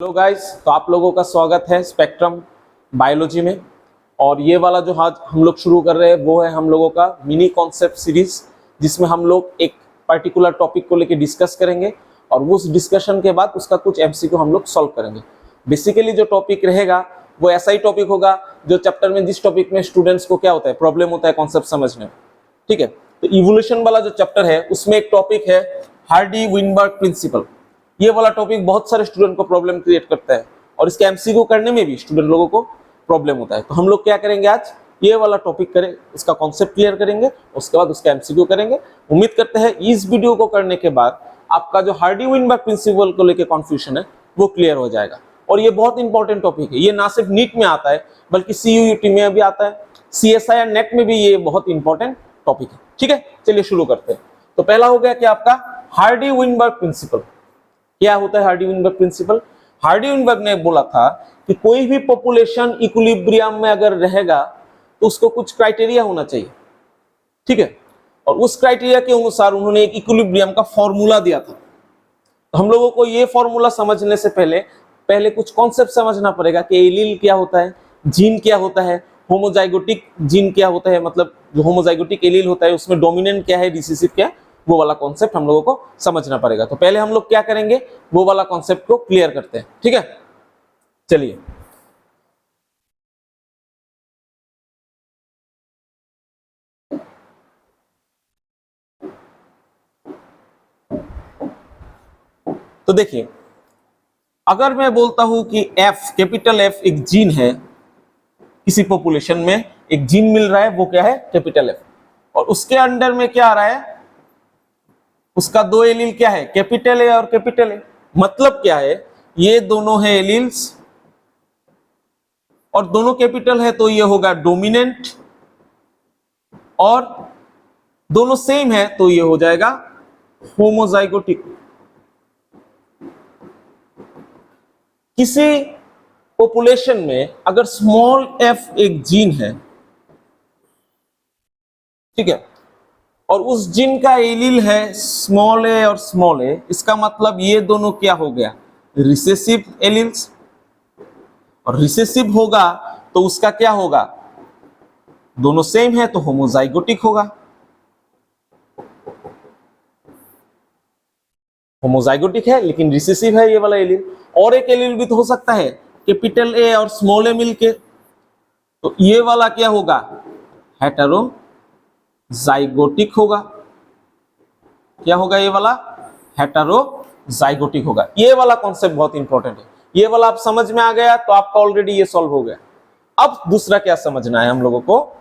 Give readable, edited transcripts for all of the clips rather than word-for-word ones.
Hello guys, तो आप लोगों का स्वागत है स्पेक्ट्रम बायोलॉजी में। और ये वाला जो आज हम लोग शुरू कर रहे हैं वो है हम लोगों का मिनी कॉन्सेप्ट सीरीज, जिसमें हम लोग एक पर्टिकुलर टॉपिक को लेके डिस्कस करेंगे और उस डिस्कशन के बाद उसका कुछ एमसीक्यू हम लोग सॉल्व करेंगे। बेसिकली जो टॉपिक रहेगा वो ऐसा ही टॉपिक होगा जो चैप्टर में, जिस टॉपिक में स्टूडेंट्स को क्या होता है, प्रॉब्लम होता है कॉन्सेप्ट समझने में। ठीक है, तो इवोल्यूशन वाला जो चैप्टर है उसमें एक टॉपिक है हार्डी-विनबर्ग प्रिंसिपल। ये वाला टॉपिक बहुत सारे स्टूडेंट को प्रॉब्लम क्रिएट करता है और इसके एमसीक्यू करने में भी स्टूडेंट लोगों को प्रॉब्लम होता है। तो हम लोग क्या करेंगे, आज ये वाला टॉपिक करें, इसका कॉन्सेप्ट क्लियर करेंगे, उसके बाद उसका एमसीक्यू करेंगे। उम्मीद करते हैं इस वीडियो को करने के बाद आपका जो हार्डी-विनबर्ग प्रिंसिपल को लेकर कॉन्फ्यूजन है वो क्लियर हो जाएगा। और ये बहुत इंपॉर्टेंट टॉपिक है, ये ना सिर्फ नीट में आता है बल्कि सीयूईटी में भी आता है, सीएसआई और नेट में भी ये बहुत इंपॉर्टेंट टॉपिक है। ठीक है, चलिए शुरू करते हैं। तो पहला हो गया कि आपका हार्डी-विनबर्ग प्रिंसिपल। क्या होता है हार्डी-विनबर्ग प्रिंसिपल? हार्डी-विनबर्ग ने बोला था कि कोई भी पॉपुलेशन इक्विलिब्रियम में अगर रहेगा तो उसको कुछ क्राइटेरिया होना चाहिए। ठीक है, और उस क्राइटेरिया के अनुसार उन्होंने एक इक्विलिब्रियम का फॉर्मूला दिया था। तो हम लोगों को ये फॉर्मूला समझने से पहले कुछ कॉन्सेप्ट समझना पड़ेगा कि एलील क्या होता है, जीन क्या होता है, होमोजाइगोटिक जीन क्या होता है, मतलब जो होमोजाइगोटिक एलील होता है उसमें डोमिनेंट क्या है, रिसेसिव क्या है, वो वाला कॉन्सेप्ट हम लोगों को समझना पड़ेगा। तो पहले हम लोग क्या करेंगे, वो वाला कॉन्सेप्ट को क्लियर करते हैं। ठीक है, चलिए। तो देखिए, अगर मैं बोलता हूं कि एफ, कैपिटल एफ एक जीन है, किसी पॉपुलेशन में एक जीन मिल रहा है, वो क्या है, कैपिटल एफ, और उसके अंडर में क्या आ रहा है, उसका दो एलील क्या है, कैपिटल ए और कैपिटल ए। मतलब क्या है, ये दोनों है एलील्स और दोनों कैपिटल है, तो ये होगा डोमिनेंट, और दोनों सेम है तो ये हो जाएगा होमोजाइगोटिक। किसी पॉपुलेशन में अगर स्मॉल एफ एक जीन है, ठीक है, और उस जीन का एलील है स्मॉल ए और स्मॉल ए, इसका मतलब ये दोनों क्या हो गया, रिसेसिव एलील्स। और रिसेसिव होगा तो उसका क्या होगा, दोनों सेम है तो होमोजाइगोटिक होगा। होमोजाइगोटिक है लेकिन रिसेसिव है ये वाला एलील। और एक एलील भी तो हो सकता है, कैपिटल ए और स्मॉल ए मिलके, तो ये वाला क्या होगा, हेटेरोजाइगोटिक होगा। क्या होगा ये वाला, हेटेरोजाइगोटिक होगा। ये वाला कॉन्सेप्ट बहुत इंपॉर्टेंट है, ये वाला आप समझ में आ गया तो आपका ऑलरेडी ये सॉल्व हो गया। अब दूसरा क्या समझना है हम लोगों को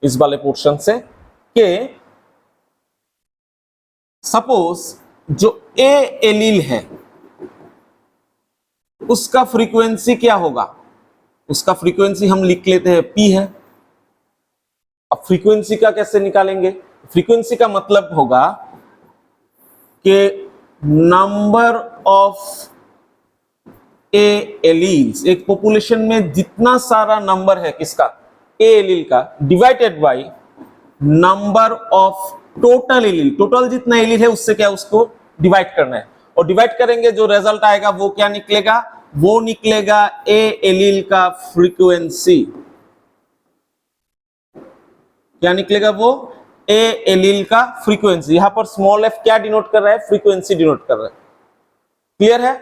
इस वाले पोर्शन से, कि सपोज जो ए एलील है उसका फ्रीक्वेंसी क्या होगा, उसका फ्रीक्वेंसी हम लिख लेते हैं पी है। अब फ्रीक्वेंसी का कैसे निकालेंगे, फ्रीक्वेंसी का मतलब होगा कि नंबर ऑफ ए एलील्स, एक पॉपुलेशन में जितना सारा नंबर है किसका, ए एलील का, divided by number of total allele. Total जितना एलील है उससे क्या, उसको डिवाइड करना है, और डिवाइड करेंगे जो रिजल्ट आएगा वो क्या निकलेगा, वो निकलेगा ए एलील का फ्रीक्वेंसी। क्या निकलेगा, वो ए एलील का फ्रीक्वेंसी। यहां पर स्मॉल एफ क्या डिनोट कर रहा है, फ्रीक्वेंसी डिनोट कर रहा है। क्लियर है?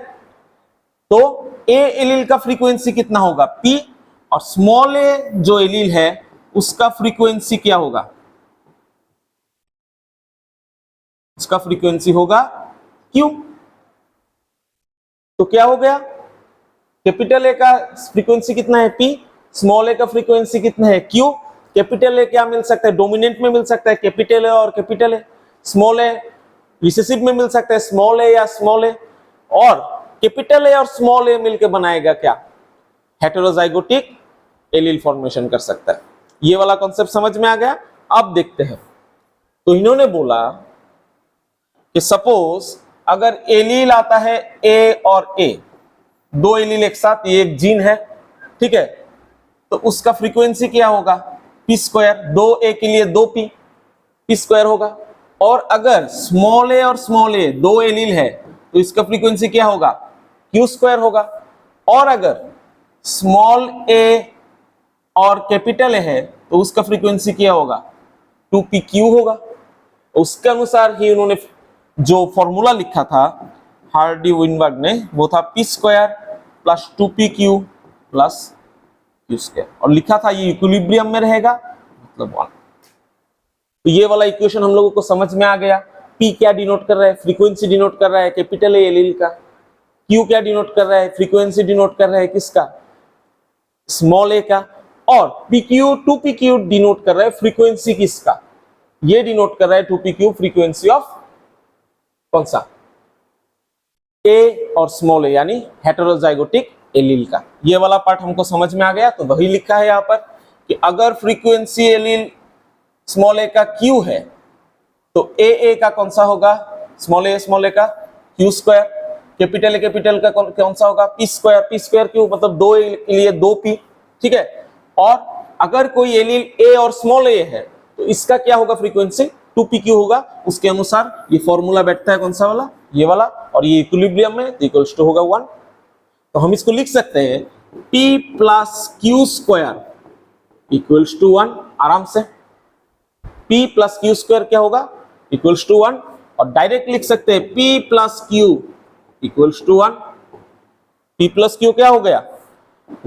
तो ए एलील का फ्रीक्वेंसी कितना होगा, पी, और स्मॉल ए जो एलील है उसका फ्रीक्वेंसी क्या होगा, उसका फ्रीक्वेंसी होगा क्यू। तो क्या हो गया, कैपिटल ए का फ्रीक्वेंसी कितना है पी, स्मॉल ए का फ्रीक्वेंसी कितना है क्यू। कैपिटल ए क्या मिल सकता है, डोमिनेंट में मिल सकता है कैपिटल ए और capital A, small A recessive में मिल सकता है स्मॉल ए या स्मॉल ए, और कैपिटल ए और स्मॉल ए मिलकर बनाएगा क्या, हेटेरोजाइगोटिक एलील फॉर्मेशन कर सकता है। ये वाला कॉन्सेप्ट समझ में आ गया। अब देखते हैं, तो इन्होंने बोला कि सपोज अगर एलील आता है ए और ए, दो एलील एक साथ, ये एक जीन है, ठीक है, तो उसका फ्रीक्वेंसी क्या होगा, पी स्क्वायर। दो ए के लिए दो पी स्क्वायर होगा। और अगर स्मॉल ए और स्मॉल ए दो एलील है तो इसका फ्रीक्वेंसी क्या होगा, क्यू स्क्वायर होगा। और अगर स्मॉल ए और कैपिटल ए है तो उसका फ्रीक्वेंसी क्या होगा, 2pq होगा। उसके अनुसार ही उन्होंने जो फॉर्मूला लिखा था हार्डी विनबर्ग ने, वो था p square plus 2pq plus q square, और लिखा था ये इक्विलिब्रियम में रहेगा, मतलब 1। तो ये वाला इक्वेशन हम लोगों को समझ में आ गया। p क्या डिनोट कर रहा है, फ्रीक्वेंसी डिनोट कर रहा है कैपिटल ए एलील का। q क्या डिनोट कर रहा है, फ्रीक्वेंसी डिनोट कर रहा है किसका, स्मॉल ए का। और pq 2pq डिनोट कर रहा है फ्रीक्वेंसी किसका, ये डिनोट कर रहा है 2pq फ्रीक्वेंसी ऑफ कौन सा, ए और स्मॉल ए यानी हेटेरोजाइगोटिक एलील का। ये वाला पार्ट हमको समझ में आ गया। तो वही लिखा है यहाँ पर कि अगर फ्रीक्वेंसी एलील स्मॉल ए का क्यू है तो ए का कौन सा होगा, स्मॉल ए का क्यू स्क्वायर, कैपिटल ए का कौन सा होगा, पी स्क्वायर क्यू, मतलब 2 ए के लिए 2p, ठीक है। और अगर कोई एलील ए और स्मॉल ए है तो इसका क्या होगा, फ्रीक्वेंसी 2pq होगा। उसके अनुसार ये फॉर्मूला बैठता है कौन सा वाला, ये वाला, और ये इक्विलिब्रियम में इक्वल्स टू होगा 1। तो हम इसको लिख सकते हैं p plus q square equals to 1 आराम से। p प्लस क्यू स्क्वायर क्या होगा, इक्वल्स टू 1, और डायरेक्ट लिख सकते हैं p plus q equals to 1। p plus q क्या हो गया,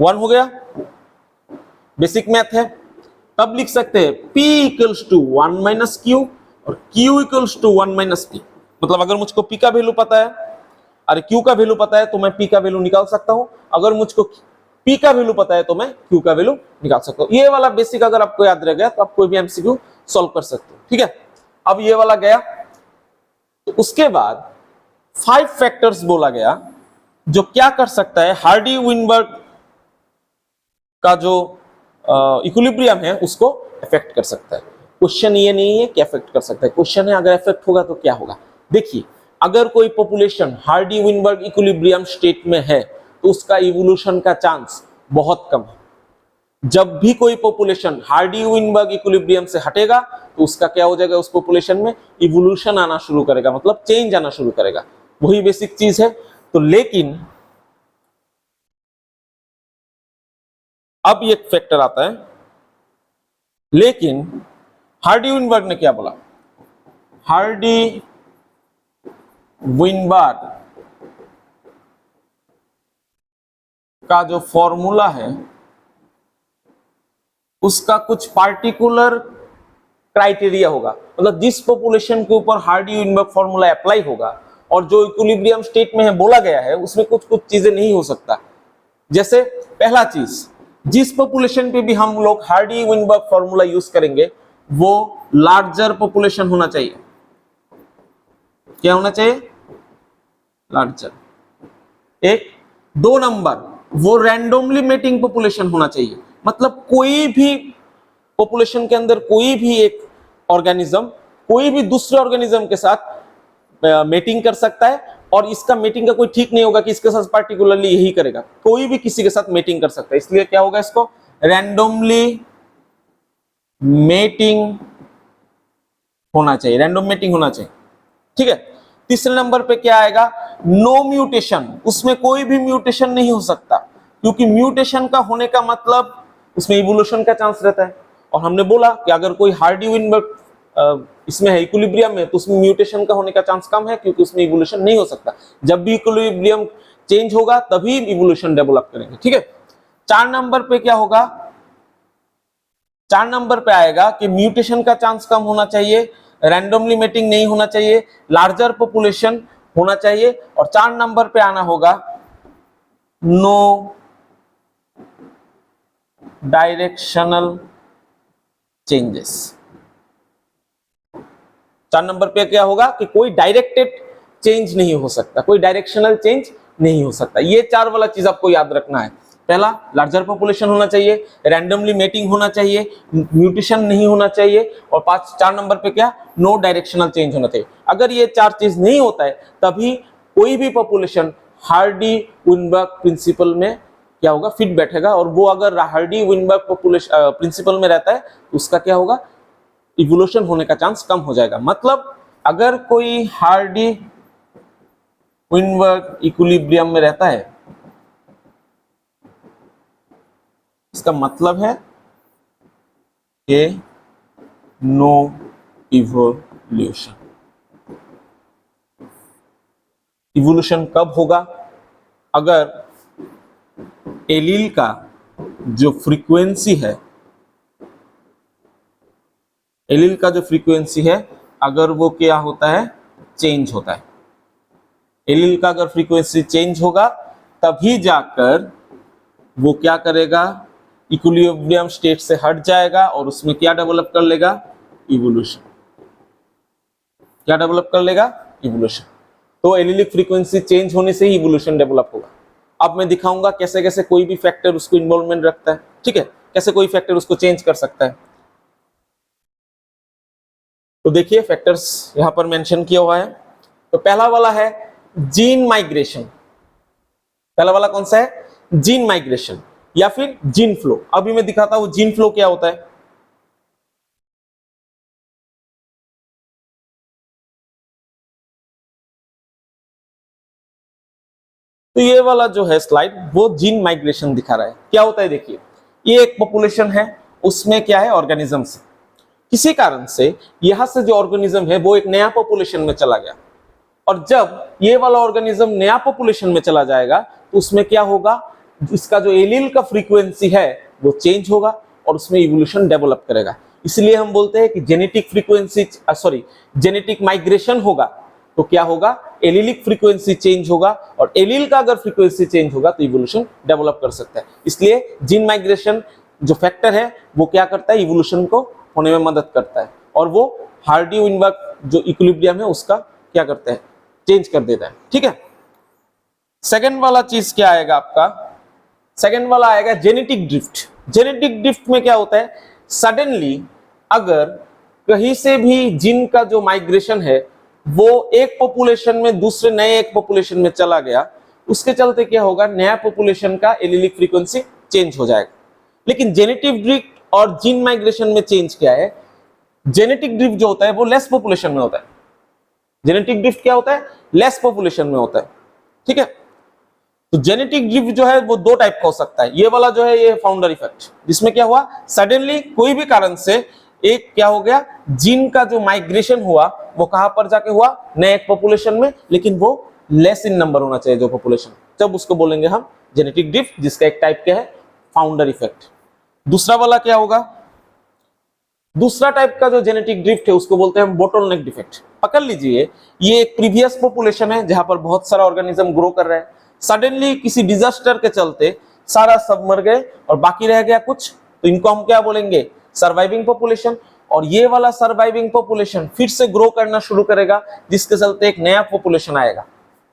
1 हो गया, बेसिक मैथ है। तब लिख सकते हैं p equals to 1 minus q और q equals to 1 minus p। मतलब अगर मुझको p का वैल्यू पता है, अरे q का वैल्यू पता है तो मैं p का वैल्यू निकाल सकता हूं। अगर मुझको p का वैल्यू पता है तो मैं q का वैल्यू निकाल सकता हूं। ये वाला बेसिक अगर आपको याद रह गया तो आप कोई भी एमसीक्यू सॉल्व कर सकते हो, ठीक है। अब ये वाला गया। तो उसके बाद 5 फैक्टर्स बोला गया जो क्या कर सकता है, हार्डी विनबर्ग का जो इक्विलिब्रियम है उसको अफेक्ट कर सकता है। क्वेश्चन ये नहीं है कि अफेक्ट कर सकता है, क्वेश्चन है अगर अफेक्ट होगा तो क्या होगा। देखिए, अगर कोई population Hardy Weinberg equilibrium state में है तो उसका इवोल्यूशन का चांस बहुत कम है। जब भी कोई पॉपुलेशन हार्डी विनबर्ग इक्विलिब्रियम से हटेगा तो उसका क्या हो जाएगा, उस पॉपुलेशन में इवोल्यूशन आना शुरू करेगा, मतलब चेंज आना शुरू करेगा। वही बेसिक चीज है। तो लेकिन अब एक फैक्टर आता है, लेकिन हार्डी विनबर्ग ने क्या बोला, हार्डी विनबर्ग का जो फॉर्मूला है उसका कुछ पार्टिकुलर क्राइटेरिया होगा। मतलब जिस पॉपुलेशन के ऊपर हार्डी विनबर्ग फॉर्मूला अप्लाई होगा और जो इक्विलिब्रियम स्टेट में है बोला गया है उसमें कुछ कुछ चीजें नहीं हो सकता। जैसे पहला चीज, जिस पॉपुलेशन पे भी हम लोग हार्डी विनबर्ग फॉर्मूला यूज करेंगे वो लार्जर पॉपुलेशन होना चाहिए। क्या होना चाहिए, लार्जर। एक, 2 नंबर, वो रैंडमली मेटिंग पॉपुलेशन होना चाहिए। मतलब कोई भी पॉपुलेशन के अंदर कोई भी एक ऑर्गेनिज्म कोई भी दूसरे ऑर्गेनिज्म के साथ मेटिंग कर सकता है, और इसका मेटिंग का कोई ठीक नहीं होगा कि इसके साथ पार्टिकुलरली यही करेगा। कोई भी किसी के साथ मेटिंग कर सकता है, इसलिए क्या होगा, इसको रैंडमली मेटिंग होना चाहिए, रैंडम मेटिंग होना चाहिए, ठीक है। तीसरे नंबर पे क्या आएगा, नो म्यूटेशन, उसमें कोई भी म्यूटेशन नहीं हो सकता, क्योंकि म्यूटेशन का होने का मतलब उसमें इवोल्यूशन का चांस रहता है। और हमने बोला कि अगर कोई हार्डी विनबर्ग इसमें है, इक्विलिब्रियम में, तो उसमें म्यूटेशन का होने का चांस कम है क्योंकि उसमें इवोल्यूशन नहीं हो सकता। जब भी इक्विलिब्रियम चेंज होगा तभी इवोल्यूशन डेवलप करेंगे, ठीक है। 4 नंबर पे क्या होगा, 4 नंबर पे आएगा कि म्यूटेशन का चांस कम होना चाहिए, रैंडमली मेटिंग नहीं होना चाहिए, लार्जर पॉपुलेशन होना चाहिए, और 4 नंबर पे आना होगा नो डायरेक्शनल चेंजेस। 4 नंबर पे क्या होगा कि कोई डायरेक्टेड चेंज नहीं हो सकता, कोई डायरेक्शनल चेंज नहीं हो सकता। ये 4 वाला चीज आपको याद रखना है। पहला, लार्जर पॉपुलेशन होना चाहिए, रैंडमली मेटिंग होना चाहिए, म्यूटेशन नहीं होना चाहिए, और 4 नंबर पे क्या, नो डायरेक्शनल चेंज होना चाहिए। अगर ये 4 चीज नहीं होता है तभी कोई भी पॉपुलेशन हार्डी विनबर्ग प्रिंसिपल में क्या होगा, फिट बैठेगा। और वो अगर हार्डी विनबर्ग पॉपुलेशन प्रिंसिपल में रहता है तो उसका क्या होगा, इवोल्यूशन होने का चांस कम हो जाएगा। मतलब अगर कोई हार्डी विनबर्ग इक्विलिब्रियम में रहता है, इसका मतलब है कि नो इवोल्यूशन। इवोल्यूशन कब होगा? अगर एलील का जो फ्रीक्वेंसी है, एलील का जो फ्रीक्वेंसी है अगर वो क्या होता है, चेंज होता है। एलील का अगर फ्रीक्वेंसी चेंज होगा तभी जाकर वो क्या करेगा, इक्विलिब्रियम स्टेट से हट जाएगा और उसमें क्या डेवलप कर लेगा, इवोल्यूशन। क्या डेवलप कर लेगा, इवोल्यूशन। तो एलिलिक फ्रीक्वेंसी चेंज होने से ही इवोल्यूशन डेवलप होगा। अब मैं दिखाऊंगा कैसे कैसे कोई भी फैक्टर उसको इन्वॉल्वमेंट रखता है, ठीक है, कैसे कोई फैक्टर उसको चेंज कर सकता है। तो देखिए फैक्टर्स यहां पर मेंशन किया हुआ है। तो पहला वाला है जीन माइग्रेशन। पहला वाला कौन सा है, जीन माइग्रेशन या फिर जीन फ्लो। अभी मैं दिखाता हूं जीन फ्लो क्या होता है। तो ये वाला जो है स्लाइड वो जीन माइग्रेशन दिखा रहा है। क्या होता है देखिए, ये एक पॉपुलेशन है, उसमें क्या है, ऑर्गेनिजम्स। किसी कारण से यहां से जो ऑर्गेनिज्म है वो एक नया पॉपुलेशन में चला गया, और जब ये वाला ऑर्गेनिज्म नया पॉपुलेशन में चला जाएगा तो उसमें क्या होगा, इसका जो एलील का फ्रीक्वेंसी है वो चेंज होगा और उसमें इवोल्यूशन डेवलप करेगा। इसलिए हम बोलते हैं कि जेनेटिक फ्रीक्वेंसी जेनेटिक माइग्रेशन होगा तो क्या होगा, एलीलिक फ्रीक्वेंसी चेंज होगा, और एलील का अगर फ्रीक्वेंसी चेंज होगा तो इवोल्यूशन डेवलप कर सकता है। इसलिए जीन माइग्रेशन जो फैक्टर है वो क्या करता है, इवोल्यूशन को होने में मदद करता है, और वो हार्डी-विनबर्ग जो इक्विलिब्रियम है उसका क्या करता है, चेंज कर देता है। ठीक है, सेकंड वाला चीज क्या आएगा आपका, सेकंड वाला आएगा जेनेटिक ड्रिफ्ट। जेनेटिक ड्रिफ्ट में क्या होता है, सडनली अगर कहीं से भी जीन का जो माइग्रेशन है वो एक पॉपुलेशन में दूसरे नए एक पॉपुलेशन में चला गया, उसके चलते क्या होगा, नया पॉपुलेशन का एलीलिक फ्रीक्वेंसी चेंज हो जाएगा। लेकिन जेनेटिक ड्रिफ्ट और जीन माइग्रेशन में चेंज क्या है, जेनेटिक ड्रिफ्ट जो होता है वो लेस पॉपुलेशन में होता है। जेनेटिक ड्रिफ्ट क्या होता है, लेस पॉपुलेशन में होता है। ठीक है, तो जेनेटिक ड्रिफ्ट जो है वो दो टाइप का हो सकता है। ये वाला जो है ये फाउंडर इफेक्ट, जिसमें क्या हुआ, सडनली कोई भी कारण से एक क्या हो गया, जीन का जो माइग्रेशन हुआ वो कहां पर जाके हुआ, नए एक पॉपुलेशन में, लेकिन वो लेस इन नंबर होना चाहिए जो पॉपुलेशन, जब उसको बोलेंगे हम जेनेटिक ड्रिफ्ट, जिसका एक टाइप क्या है, फाउंडर इफेक्ट। दूसरा वाला क्या होगा, दूसरा टाइप का जो जेनेटिक ड्रिफ्ट है उसको बोलते हैं बोटलनेक डिफेक्ट। पकड़ लीजिए, ये एक प्रीवियस पॉपुलेशन है जहां पर बहुत सारा ऑर्गेनिज्म ग्रो कर रहा है, सडनली किसी डिजास्टर के चलते सारा सब मर गए और बाकी रह गया कुछ, तो इनको हम क्या बोलेंगे, सर्वाइविंग पॉपुलेशन। और ये वाला सर्वाइविंग पॉपुलेशन फिर से ग्रो करना शुरू करेगा, जिसके चलते एक नया पॉपुलेशन आएगा।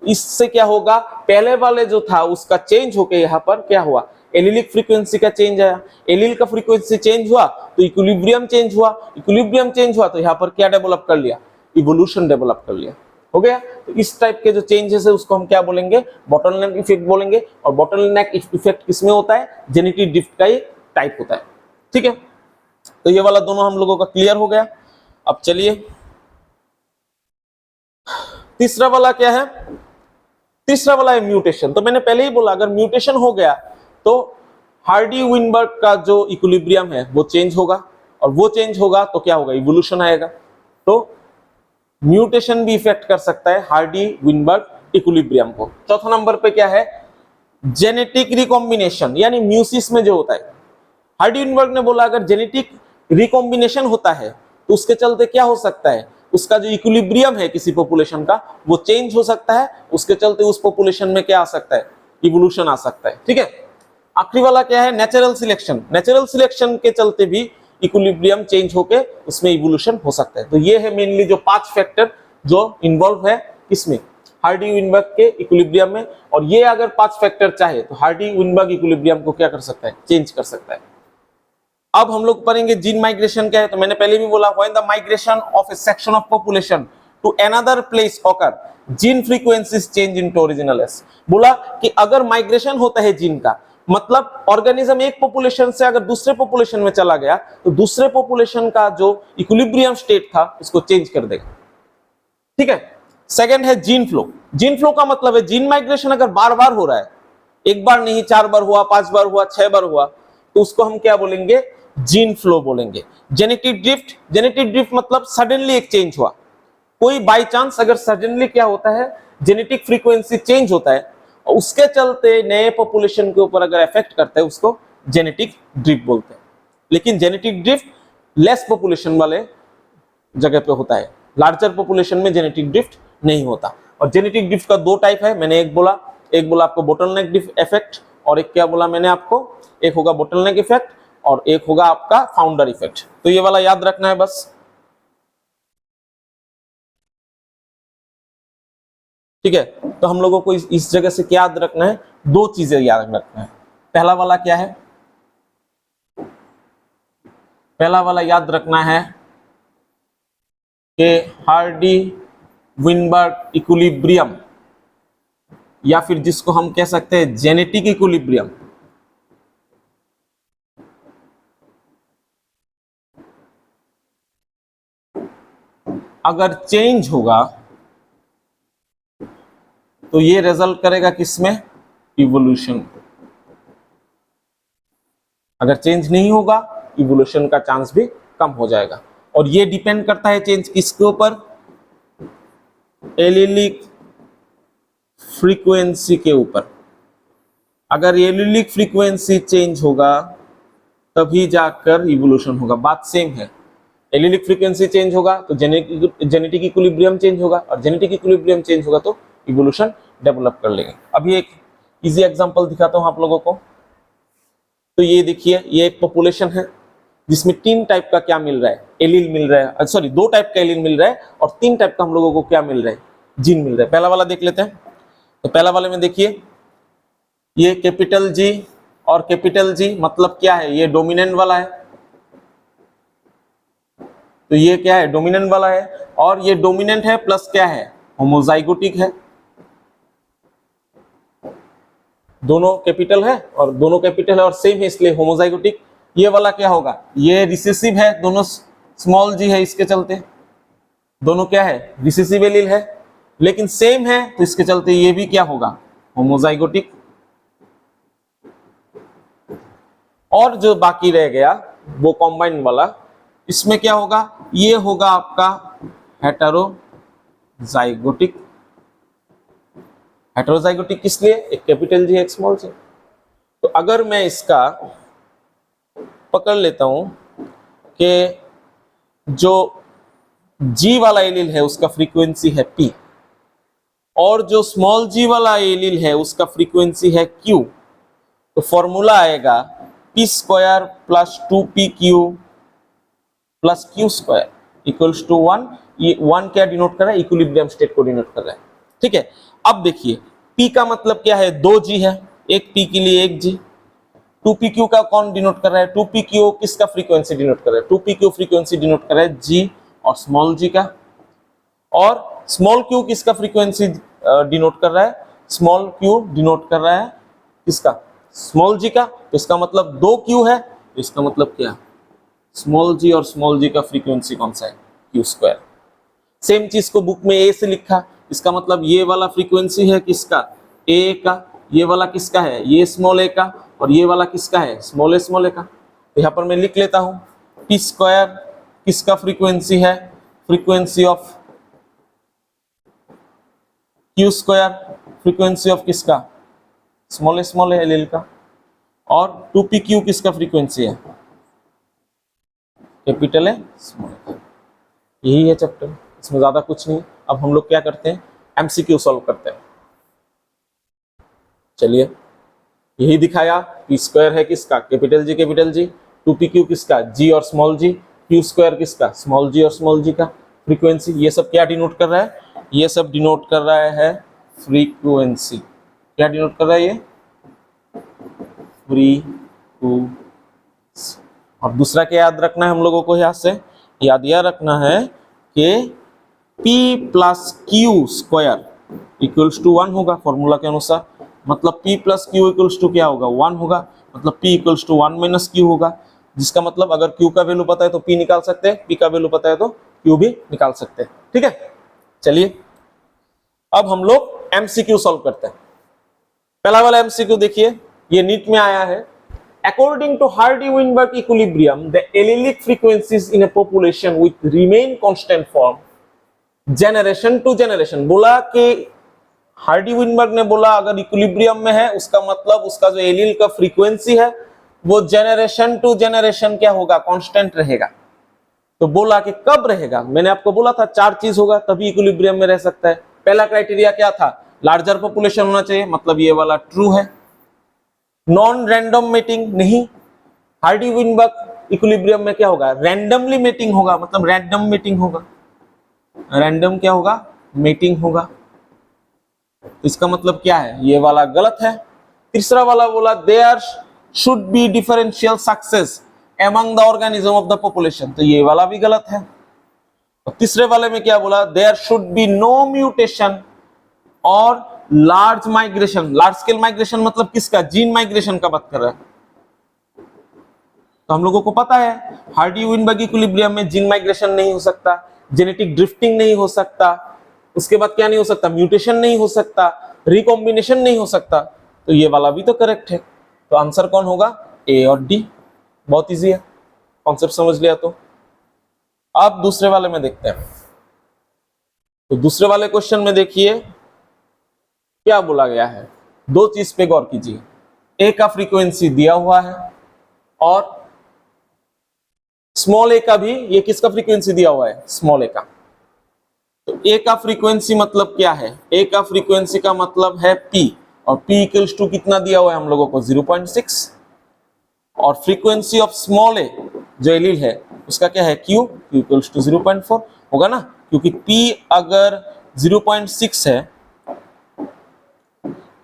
इससे क्या होगा, पहले वाले जो था उसका चेंज होके यहाँ पर क्या हुआ, एलिलिक फ्रीक्वेंसी का चेंज आया, एलील का फ्रीक्वेंसी चेंज हुआ तो इक्विलिब्रियम चेंज हुआ, इक्विलिब्रियम चेंज हुआ तो यहाँ पर क्या डेवलप कर लिया, इवोल्यूशन डेवलप कर लिया। हो गया, तो इस टाइप के जो चेंजेस है उसको हम क्या बोलेंगे, बॉटलनेक इफेक्ट बोलेंगे। और बॉटलनेक इफेक्ट किसमें होता है, जेनेटिक ड्रिफ्ट का ही टाइप होता है। ठीक है, तो ये वाला दोनों हम लोगों का क्लियर हो गया। अब चलिए तीसरा वाला क्या है, तीसरा वाला है म्यूटेशन। तो मैंने पहले ही बोला अगर म्यूटेशन हो गया तो हार्डी-विनबर्ग का जो इक्विलिब्रियम है वो चेंज होगा, और वो चेंज होगा तो क्या होगा, इवोल्यूशन आएगा। तो म्यूटेशन भी इफेक्ट कर सकता है हार्डी-विनबर्ग इक्विलिब्रियम को। चौथा नंबर पे क्या है, जेनेटिक रिकॉम्बिनेशन, यानी म्यूसिस में जो होता है। हार्डी-विनबर्ग ने बोला अगर जेनेटिक रिकॉम्बिनेशन होता है तो उसके चलते क्या हो सकता है, उसका जो इक्विलिब्रियम है किसी पॉपुलेशन का वो चेंज हो सकता है, उसके चलते उस पॉपुलेशन में क्या आ सकता है, इवोल्यूशन आ सकता है। ठीक है, आखिरी वाला क्या है, नेचुरल सिलेक्शन। नेचुरल सिलेक्शन के चलते भी इक्विलिब्रियम चेंज होके उसमें इवोल्यूशन हो सकता है। तो ये है मेनली जो 5 फैक्टर जो इन्वॉल्व है इसमें, हार्डी-विनबर्ग के इक्विलिब्रियम में। और ये अगर 5 फैक्टर चाहे तो हार्डी-विनबर्ग इक्विलिब्रियम को क्या कर सकता है, चेंज कर सकता है। अब हम लोग पढ़ेंगे जीन माइग्रेशन क्या है। तो मैंने पहले भी बोला, when the migration of a section of population to another place occur, gene frequencies change into original S. बोला कि अगर माइग्रेशन होता है जीन का, मतलब ऑर्गेनिज्म एक पॉपुलेशन से अगर दूसरे पॉपुलेशन में चला गया तो दूसरे पॉपुलेशन का जो इक्विलिब्रियम स्टेट था उसको चेंज कर देगा। ठीक है, सेकंड है जीन फ्लो। जीन फ्लो का मतलब है जीन माइग्रेशन अगर बार बार हो रहा है, एक बार नहीं 4 बार हुआ, 5 बार हुआ, 6 बार हुआ, तो उसको हम क्या बोलेंगे? जीन फ्लो बोलेंगे। जेनेटिक ड्रिफ्ट, जेनेटिक ड्रिफ्ट मतलब सडनली एक चेंज हुआ, कोई बाय चांस अगर सडनली क्या होता है, जेनेटिक फ्रीक्वेंसी चेंज होता है और उसके चलते नए पॉपुलेशन के ऊपर अगर इफेक्ट करता है, उसको जेनेटिक ड्रिफ्ट बोलते हैं। लेकिन जेनेटिक ड्रिफ्ट लेस पॉपुलेशन वाले जगह पे होता है, लार्जर पॉपुलेशन में जेनेटिक ड्रिफ्ट नहीं होता। और जेनेटिक ड्रिफ्ट का दो टाइप है, मैंने एक बोला आपको बोटलनेक इफेक्ट, और एक क्या बोला मैंने आपको, एक होगा बोटलनेक इफेक्ट और एक होगा आपका फाउंडर इफेक्ट। तो ये वाला याद रखना है बस, ठीक है। तो हम लोगों को इस जगह से क्या याद रखना है? दो चीजें याद रखना है। पहला वाला क्या है? पहला वाला याद रखना है कि हार्डी विनबर्ग इक्विलिब्रियम, या फिर जिसको हम कह सकते हैं जेनेटिक इक्विलिब्रियम। अगर चेंज होगा तो ये रिजल्ट करेगा किसमें? इवोल्यूशन। अगर चेंज नहीं होगा, इवोल्यूशन का चांस भी कम हो जाएगा। और ये डिपेंड करता है चेंज किसके ऊपर? एलिलिक फ्रीक्वेंसी के ऊपर। अगर एलिलिक फ्रीक्वेंसी चेंज होगा तभी जाकर इवोल्यूशन होगा। बात सेम है, एलिलिक फ्रीक्वेंसी चेंज होगा तो जेनेटिक इक्विलिब्रियम चेंज होगा, और जेनेटिक इक्विलिब्रियम चेंज होगा तो इवोल्यूशन डेवलप कर लेंगे। अभी एक इजी एग्जांपल दिखाता हूं आप लोगों को। तो ये देखिए, ये एक पॉपुलेशन है जिसमें 3 टाइप का क्या मिल रहा है? एलील मिल रहा है, सॉरी 2 टाइप का एलील मिल रहा है और 3 टाइप का हम लोगों को क्या मिल रहा है? जीन मिल रहा है। पहला वाला देख लेते हैं। तो पहला वाले में देखिए, ये कैपिटल जी और कैपिटल जी मतलब क्या है? ये डोमिनेंट वाला है, तो ये क्या है? डोमिनेंट वाला है। और ये डोमिनेंट है प्लस क्या है? होमोजाइगोटिक है। दोनों कैपिटल है और दोनों कैपिटल है और सेम है, इसलिए होमोजाइगोटिक। ये वाला क्या होगा? ये रिसेसिव है, दोनों स्मॉल जी है, इसके चलते दोनों क्या है? रिसेसिव एलील है, लेकिन सेम है तो इसके चलते ये भी क्या होगा? होमोजाइगोटिक। और जो बाकी रह गया वो कॉम्बाइंड वाला, इसमें क्या होगा? ये होगा आपका हेटेरोजाइगोटिक। हेटेरोजाइगोटिक किस लिए? एक कैपिटल जी एक स्मॉल जी। तो अगर मैं इसका पकड़ लेता हूं कि जो जी वाला एलील है उसका फ्रीक्वेंसी है P, और जो स्मॉल जी वाला एलील है उसका फ्रीक्वेंसी है Q, तो फॉर्मूला आएगा P square plus 2PQ plus Q square equals to 1। ये 1 क्या डिनोट कर रहा है? इक्विलिब्रियम स्टेट को डिनोट कर रहा है, ठीक है। अब देखिए, P का मतलब क्या है? 2G है, एक P के लिए 1G। 2PQ का कौन डिनोट कर रहा है? 2PQ किसका फ्रीक्वेंसी डिनोट कर रहा है? 2PQ फ्रीक्वेंसी डिनोट कर रहा है G और स्मॉल g का। और स्मॉल q किसका फ्रीक्वेंसी डिनोट कर रहा है? स्मॉल q डिनोट कर रहा है किसका? स्मॉल g का। तो इसका मतलब 2q है, तो इसका मतलब क्या? स्मॉल g और स्मॉल g का फ्रीक्वेंसी कौन सा है? q square. सेम चीज को बुक में a से लिखा, इसका मतलब ये वाला फ्रीक्वेंसी है किसका? a का। ये वाला किसका है? ये स्मॉल a का। और ये वाला किसका है? स्मॉल a का। तो यहाँ पर मैं लिख लेता हूं, p स्क्वायर किसका फ्रीक्वेंसी है? Frequency of q square, frequency of किसका? स्मॉल एलील का। और 2pq किसका फ्रीक्वेंसी है? कैपिटल है स्मॉल। यही है चैप्टर, इसमें ज्यादा कुछ नहीं। अब हम लोग क्या करते हैं? एमसीक्यू सॉल्व करते हैं। चलिए, यही दिखाया। p स्क्वायर है किसका? Capital G. 2pq किसका? g और स्मॉल g। q स्क्वायर किसका? स्मॉल g और स्मॉल g का। फ्रीक्वेंसी ये सब क्या डिनोट कर रहा है? ये सब डिनोट कर रहा है फ्रीक्वेंसी। क्या डिनोट कर रहा है ये? फ्रीक्वेंसी। और दूसरा क्या याद रखना है हम लोगों को? यहाँ से याद यह रखना है कि p plus q square equals to 1 होगा फॉर्मूला के अनुसार। मतलब p plus q equals to क्या होगा? 1 होगा। मतलब p equals to 1 minus q होगा, जिसका मतलब अगर q का वैल्यू पता है तो p निकाल सकते हैं, p का वैल्यू पता है तो q भी निकाल सकते हैं, ठीक है। चलिए, अब हम लोग एमसीक्यू सॉल्व करते हैं। पहला वाला एमसीक्यू देखिए, ये नीट में आया है। According to Hardy Weinberg equilibrium the allelic frequencies in a population with remain constant form generation to generation. बोला कि हार्डी-विनबर्ग ने बोला अगर इक्विलिब्रियम में है उसका मतलब उसका जो एलील का फ्रीक्वेंसी है वो जनरेशन टू जनरेशन क्या होगा, कांस्टेंट रहेगा। तो बोला कि कब रहेगा, मैंने आपको बोला था 4 चीज होगा तभी इक्विलिब्रियम में रह सकता है। पहला क्राइटेरिया क्या था, लार्जर पॉपुलेशन होना चाहिए, मतलब ये वाला ट्रू है। नॉन रैंडम मेटिंग नहीं, हार्डी-विनबर्ग इक्विलिब्रियम में क्या होगा, रैंडमली मेटिंग होगा, मतलब रैंडम मेटिंग होगा। रैंडम क्या होगा, मेटिंग होगा। तो इसका मतलब क्या है, ये वाला गलत है। तीसरा वाला बोला there should be differential success among the organism of the population, तो ये वाला भी गलत है। और तीसरे वाले में क्या बोला, there should be no mutation और large migration. Large scale migration मतलब किसका, जीन माइग्रेशन का बात कर रहा है। तो हम लोगों को पता है हार्डी-विनबर्ग इक्विलिब्रियम में जीन माइग्रेशन नहीं हो सकता, जेनेटिक ड्रिफ्टिंग नहीं हो सकता, उसके बाद क्या नहीं हो सकता, म्यूटेशन नहीं हो सकता, रिकॉम्बिनेशन नहीं हो सकता। तो ये वाला भी तो करेक्ट है। तो आंसर कौन होगा, ए और डी। बहुत इजी है, कॉन्सेप्ट समझ लिया। तो अब दूसरे वाले में देखते हैं। तो दूसरे वाले क्वेश्चन में देखिए क्या बोला गया है, 2 चीज पे गौर कीजिए। ए का फ्रीक्वेंसी दिया हुआ है और स्मॉल ए का भी, ये किसका फ्रीक्वेंसी दिया हुआ है, स्मॉल ए का। तो ए का फ्रीक्वेंसी मतलब क्या है, ए का फ्रीक्वेंसी का मतलब है पी, और पी इक्वल्स टू कितना दिया हुआ है हम लोगों को, 0.6। और फ्रीक्वेंसी ऑफ स्मॉल ए जो एलील है उसका क्या है, क्यू, क्यू इक्वल्स टू 0.4 होगा ना, क्योंकि पी अगर 0.6 है,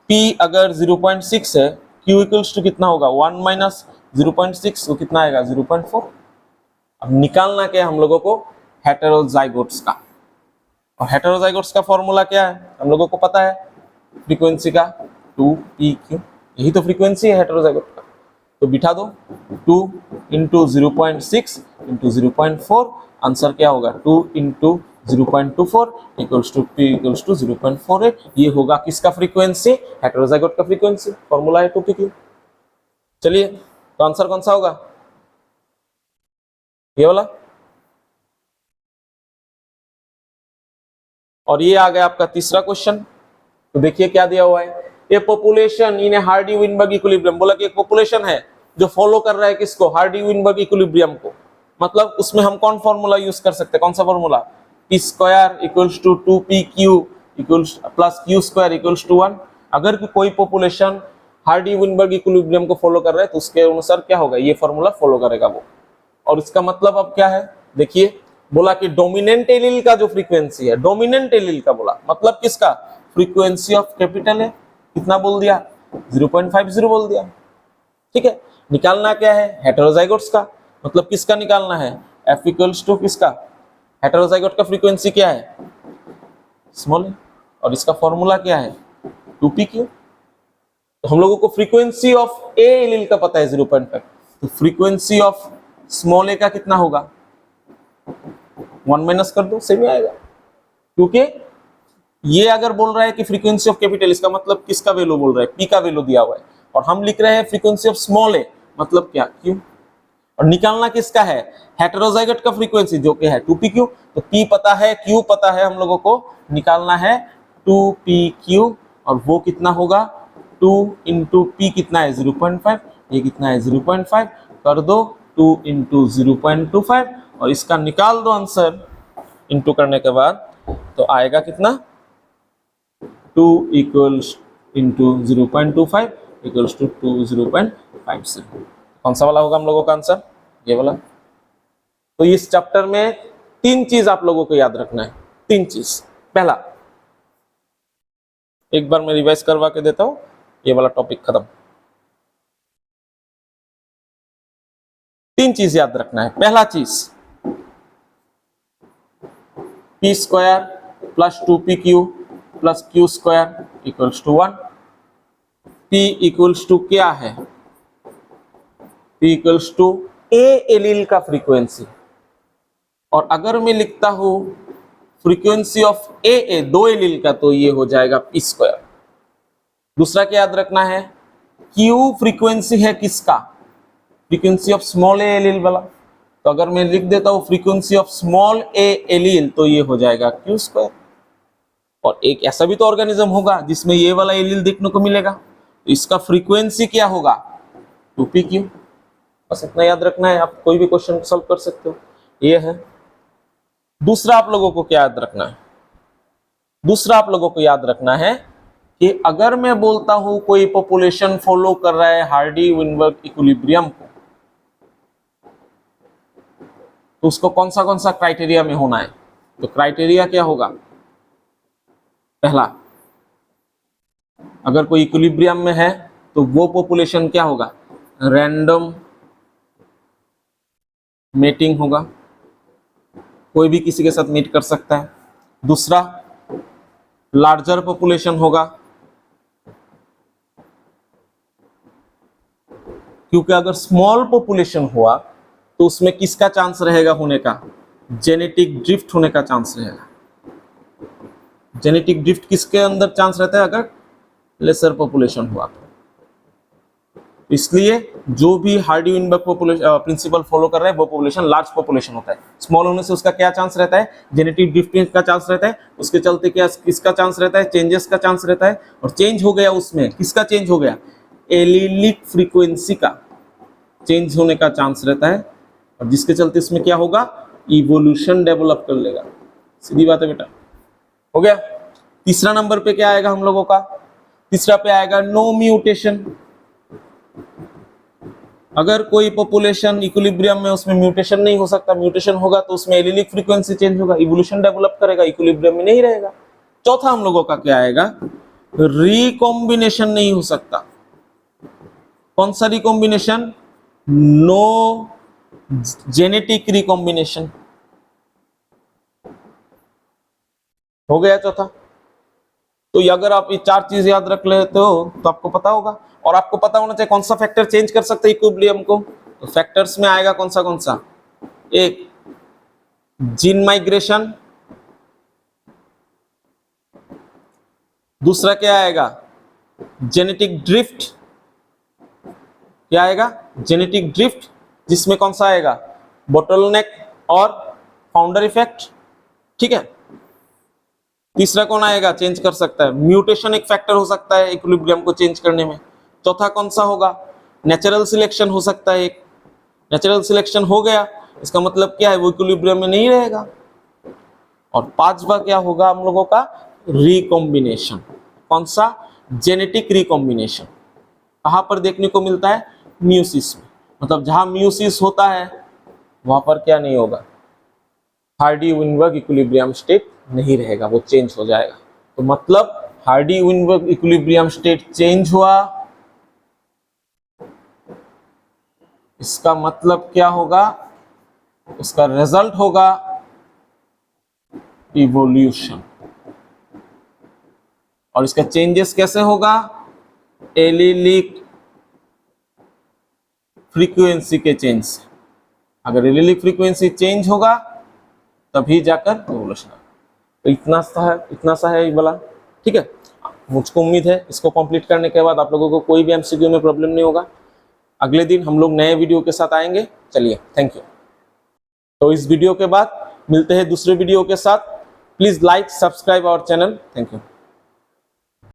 पी अगर 0.6 है, क्यू इक्वल्स टू कितना होगा, 1 माइनस 0.6, वो कितना आएगा, 0.4। अब निकालना क्या है हम लोगों को, हेटेरोजाइगोट्स का। और हेटेरोजाइगोट्स का फॉर्मूला क्या है हम लोगों को पता है, फ्रीक्वेंसी का 2pq, यही तो फ्रीक्वेंसी है हेटेरोजाइगोट का। तो बिठा दो, 2 इंटू 0.6 इंटू 0.4, आंसर क्या होगा, 2 into 0.24 equals to p equals to 0.48। ये होगा किसका फ्रीक्वेंसी, हेटेरोजाइगोट का फ्रीक्वेंसी। फॉर्मूला है 2pq। चलिए तो आंसर कौन सा होगा, ये वाला। और ये आ गया आपका तीसरा क्वेश्चन। तो देखिए क्या दिया हुआ है, ये पॉपुलेशन इन हार्डी-विनबर्ग इक्विलिब्रियम। बोला कि एक पॉपुलेशन है जो फॉलो कर रहा है किसको, हार्डी-विनबर्ग इक्विलिब्रियम को। मतलब उसमें हम कौन फॉर्मूला यूज कर सकते हैं, कौन सा formula, p square equals to 2pq equals plus q square equals to 1। अगर कोई पॉपुलेशन हार्डी-विनबर्ग इक्विलिब्रियम को फॉलो कर रहा है तो उसके अनुसार क्या होगा, ये फॉर्मूला फॉलो करेगा वो। और इसका मतलब अब क्या है, देखिए बोला कि डोमिनेंट एलील का जो फ्रीक्वेंसी है, डोमिनेंट एलील का बोला मतलब किसका, फ्रीक्वेंसी ऑफ कैपिटल है, कितना बोल दिया, 0.50 बोल दिया। ठीक है, निकालना क्या है, हेटेरोजाइगोट्स का, मतलब किसका निकालना है, f इक्वल्स टू किसका, हेटेरोजाइगोट का फ्रीक्वेंसी क्या है, स्मॉल है, और इसका फॉर्मूला क्या है, 2pq। तो हम लोगों को फ्रीक्वेंसी ऑफ ए एलील का पता है 0.5, तो फ्रीक्वेंसी ऑफ स्मॉल ए का कितना होगा, 1 माइनस कर दो, सेम आएगा। क्योंकि ये अगर बोल रहा है कि फ्रीक्वेंसी ऑफ कैपिटल, इसका मतलब किसका वैल्यू बोल रहा है, पी का वैल्यू दिया हुआ है, और हम लिख रहे हैं फ्रीक्वेंसी ऑफ स्मॉल ए, मतलब क्या, क्यू। और निकालना किसका है, हेटेरोजाइगोट का फ्रीक्वेंसी जो कि है 2pq। तो p पता है, q पता है, हम लोगों को निकालना है 2pq, और वो कितना होगा, 2 इंटू p कितना है 0.5, ये कितना है 0.5, कर दो 2 इंटू 0.25, और इसका निकाल दो आंसर इंटू करने के बाद, तो आएगा कितना, 2 इक्वल्स इंटू 0.25 इक्वल्स टू 2 0.50। कौन सा वाला होगा हम लोगों का आंसर, ये वाला। तो इस चैप्टर में 3 चीज आप लोगों को याद रखना है, 3 चीज। पहला, एक बार मैं रिवाइज करवा के देता हूं, ये वाला टॉपिक खत्म। 3 चीज याद रखना है। पहला चीज, p square plus 2pq plus q square equals to 1। p equals to क्या है, p equals to A allele का फ्रीक्वेंसी। और अगर मैं लिखता हूं फ्रीक्वेंसी ऑफ ए दो एलील का, तो ये हो जाएगा पी स्क्वायर। दूसरा क्या याद रखना है, क्यू फ्रीक्वेंसी है किसका, frequency of small A allele वाला। तो अगर मैं लिख देता हूं frequency of small A allele, तो ये हो जाएगा क्यू स्क्वायर। और एक ऐसा भी तो ऑर्गेनिज्म होगा जिसमें ये वाला एलील देखने को मिलेगा, तो इसका फ्रीक्वेंसी क्या होगा, 2pq। बस इतना याद रखना है, आप कोई भी क्वेश्चन सॉल्व कर सकते हो, ये है। दूसरा आप लोगों को क्या याद रखना है, दूसरा आप लोगों को याद रखना है कि अगर मैं बोलता हूं कोई पॉपुलेशन फॉलो कर रहा है हार्डी-विनबर्ग इक्विलिब्रियम को, तो उसको कौन सा क्राइटेरिया में होना है। तो क्राइटेरिया क्या होगा, पहला, अगर कोई इक्विलिब्रियम में है तो वो पॉपुलेशन क्या होगा, रैंडम मेटिंग होगा, कोई भी किसी के साथ मीट कर सकता है। दूसरा, लार्जर पॉपुलेशन होगा, क्योंकि अगर स्मॉल पॉपुलेशन हुआ तो उसमें किसका चांस रहेगा होने का, जेनेटिक ड्रिफ्ट होने का चांस रहेगा। जेनेटिक ड्रिफ्ट किसके अंदर चांस रहता है, अगर लेसर पॉपुलेशन हुआ तो। इसलिए जो भी हार्डी-विनबर्ग पॉपुलेशन प्रिंसिपल फॉलो कर रहा है वो पॉपुलेशन लार्ज पॉपुलेशन होता है। स्मॉल होने से उसका क्या चांस रहता है, जेनेटिक ड्रिफ्ट का चांस रहता है, उसके चलते क्या किसका चांस रहता है, चेंजेस का चांस रहता है। और चेंज हो गया उसमें, किसका चेंज हो गया, एलीलिक फ्रीक्वेंसी का चेंज होने का चांस रहता है, और जिसके चलते इसमें क्या होगा, इवोल्यूशन डेवलप कर लेगा। सीधी बात है बेटा, हो गया। तीसरा नंबर पे क्या आएगा हम लोगों का, तीसरा पे आएगा नो म्यूटेशन। अगर कोई पॉपुलेशन इक्विलिब्रियम में, उसमें म्यूटेशन नहीं हो सकता, म्यूटेशन होगा तो उसमें एलीलिक फ्रीक्वेंसी चेंज होगा, इवोल्यूशन डेवलप करेगा, इक्विलिब्रियम में नहीं रहेगा। चौथा हम लोगों का क्या आएगा, रिकॉम्बिनेशन नहीं हो सकता। कौन सा रिकॉम्बिनेशन, नो जेनेटिक रिकॉम्बिनेशन, हो गया चौथा। तो अगर आप ये चार चीज याद रख लेते हो तो आपको पता होगा, और आपको पता होना चाहिए कौन सा फैक्टर चेंज कर सकते हैं इक्विलिब्रियम को। तो फैक्टर्स में आएगा कौन सा, एक जीन माइग्रेशन, दूसरा क्या आएगा, जेनेटिक ड्रिफ्ट, क्या आएगा, जेनेटिक ड्रिफ्ट, जिसमें कौन सा आएगा, बोटलनेक और फाउंडर इफेक्ट, ठीक है। तीसरा कौन आएगा, चेंज कर सकता है, म्यूटेशन एक फैक्टर हो सकता है इक्विलिब्रियम को चेंज करने में। चौथा कौन सा होगा, नेचुरल सिलेक्शन हो सकता है एक, नेचुरल सिलेक्शन हो गया इसका मतलब क्या है, वो इक्विलिब्रियम में नहीं रहेगा। और पांचवा क्या होगा हम लोगों का, रिकॉम्बिनेशन। कौन सा, जेनेटिक रिकॉम्बिनेशन। कहां पर देखने को मिलता है, म्यूसिस में, मतलब जहां म्यूसिस होता है वहां पर क्या नहीं होगा, हार्डी-विनबर्ग इक्विलिब्रियम स्टेट नहीं रहेगा, वो चेंज हो जाएगा। तो मतलब हार्डी-विनबर्ग इक्विलिब्रियम स्टेट चेंज हुआ, इसका मतलब क्या होगा, उसका रिजल्ट होगा इवोल्यूशन। और इसका चेंजेस कैसे होगा, एलीलिक फ्रीक्वेंसी के चेंज से। अगर एलीलिक फ्रीक्वेंसी चेंज होगा तभी जाकर इवोल्यूशन। तो इतना सा है ये वाला, ठीक है। मुझको उम्मीद है इसको कंप्लीट करने के बाद आप लोगों को कोई भी एमसीक्यू में प्रॉब्लम नहीं होगा। अगले दिन हम लोग नए वीडियो के साथ आएंगे। चलिए, थैंक यू। तो इस वीडियो के बाद मिलते हैं दूसरे वीडियो के साथ। Please like, subscribe our channel. Thank you.